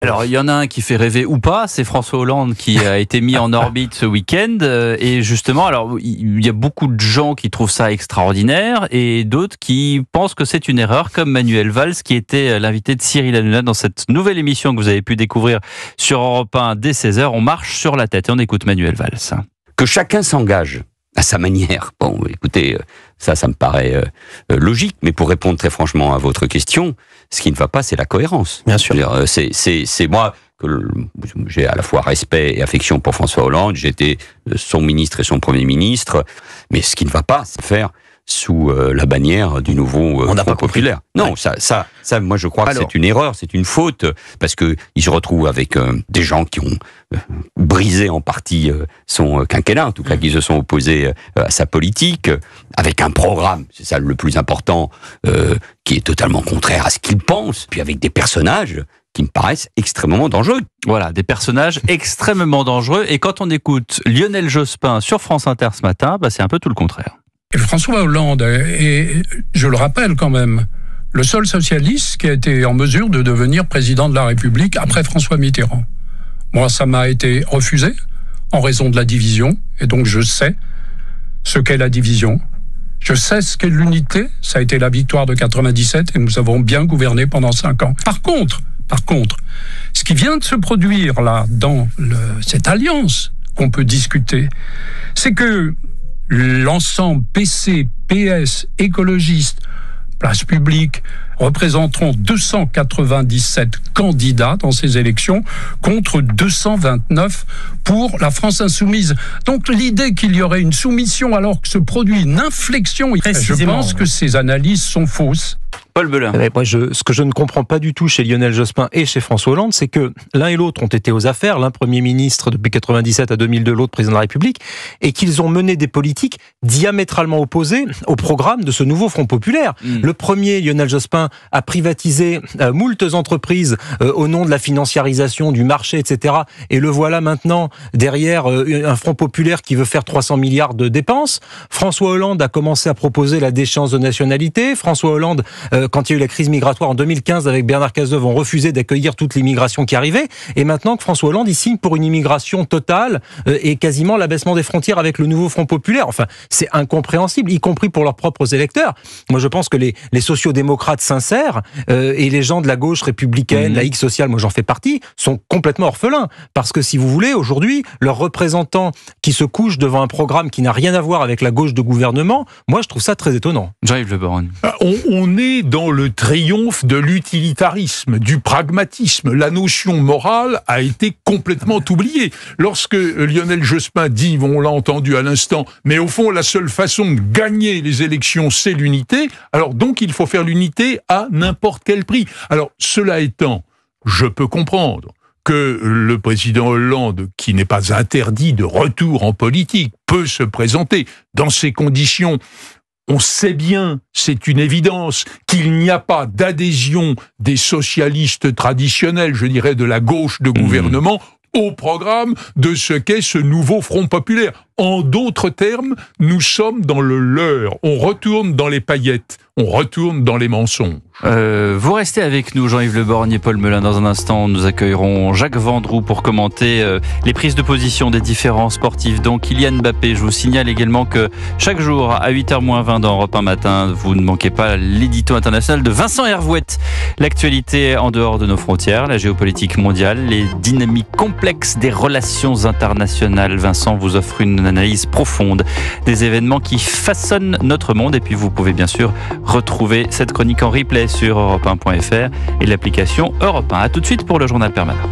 Alors, il y en a un qui fait rêver ou pas, c'est François Hollande qui a été mis en orbite ce week-end. Et justement, alors, il y a beaucoup de gens qui trouvent ça extraordinaire et d'autres qui pensent que c'est une erreur, comme Manuel Valls, qui était l'invité de Cyril Hanouna dans cette nouvelle émission que vous avez pu découvrir sur Europe 1 dès 16h. On marche sur la tête et on écoute Manuel Valls. Que chacun s'engage à sa manière. Bon, écoutez, ça me paraît logique, mais pour répondre très franchement à votre question, ce qui ne va pas, c'est la cohérence. Bien sûr. C'est moi que j'ai à la fois respect et affection pour François Hollande, j'étais son ministre et son Premier ministre, mais ce qui ne va pas, c'est faire sous la bannière du nouveau Front populaire. Non, ça, moi je crois que c'est une erreur, c'est une faute, parce que il se retrouve avec des gens qui ont brisé en partie son quinquennat, en tout cas qui se sont opposés à sa politique, avec un programme, c'est ça le plus important, qui est totalement contraire à ce qu'il pense, puis avec des personnages qui me paraissent extrêmement dangereux. Voilà, des personnages extrêmement dangereux, et quand on écoute Lionel Jospin sur France Inter ce matin, c'est un peu tout le contraire. François Hollande est, je le rappelle quand même, le seul socialiste qui a été en mesure de devenir président de la République après François Mitterrand. Moi, ça m'a été refusé en raison de la division, et donc je sais ce qu'est la division. Je sais ce qu'est l'unité, ça a été la victoire de 97, et nous avons bien gouverné pendant 5 ans. Par contre, ce qui vient de se produire là, dans cette alliance qu'on peut discuter, c'est que l'ensemble PC, PS, écologistes, place publique, représenteront 297 candidats dans ces élections contre 229 pour la France insoumise. Donc l'idée qu'il y aurait une soumission alors que se produit une inflexion, je pense que ces analyses sont fausses. Paul Belin. Moi, ce que je ne comprends pas du tout chez Lionel Jospin et chez François Hollande, c'est que l'un et l'autre ont été aux affaires, l'un Premier ministre depuis 97 à 2002, l'autre président de la République, et qu'ils ont mené des politiques diamétralement opposées au programme de ce nouveau Front populaire. Le premier, Lionel Jospin, a privatisé moultes entreprises au nom de la financiarisation du marché, etc. Et le voilà maintenant derrière un Front populaire qui veut faire 300 milliards de dépenses. François Hollande a commencé à proposer la déchéance de nationalité. François Hollande, quand il y a eu la crise migratoire en 2015 avec Bernard Cazeneuve, ont refusé d'accueillir toute l'immigration qui arrivait. Et maintenant que François Hollande, il signe pour une immigration totale et quasiment l'abaissement des frontières avec le nouveau Front populaire. Enfin, c'est incompréhensible, y compris pour leurs propres électeurs. Moi, je pense que les sociodémocrates sincères et les gens de la gauche républicaine, laïque, sociale, moi j'en fais partie, sont complètement orphelins. Parce que si vous voulez, aujourd'hui, leurs représentants qui se couchent devant un programme qui n'a rien à voir avec la gauche de gouvernement, moi je trouve ça très étonnant. Jean-Yves Le Borgne. On est dans le triomphe de l'utilitarisme, du pragmatisme. La notion morale a été complètement oubliée. Lorsque Lionel Jospin dit, on l'a entendu à l'instant, mais au fond la seule façon de gagner les élections c'est l'unité, alors donc il faut faire l'unité à n'importe quel prix. Alors cela étant, je peux comprendre que le président Hollande, qui n'est pas interdit de retour en politique, peut se présenter dans ces conditions. On sait bien, c'est une évidence, qu'il n'y a pas d'adhésion des socialistes traditionnels, je dirais de la gauche de gouvernement, au programme de ce qu'est ce nouveau Front populaire. En d'autres termes, nous sommes dans le leurre. On retourne dans les paillettes, on retourne dans les mensonges. Vous restez avec nous, Jean-Yves Le Borgne et Paul Melun. Dans un instant, nous accueillerons Jacques Vendroux pour commenter les prises de position des différents sportifs, dont Kylian Mbappé. Je vous signale également que chaque jour, à 8h-20 dans Europe 1 Matin, vous ne manquez pas l'édito international de Vincent Hervouette. L'actualité en dehors de nos frontières, la géopolitique mondiale, les dynamiques complexes des relations internationales. Vincent vous offre une analyse profonde des événements qui façonnent notre monde. Et puis vous pouvez bien sûr retrouver cette chronique en replay sur europe1.fr et l'application Europe 1. A tout de suite pour le journal permanent.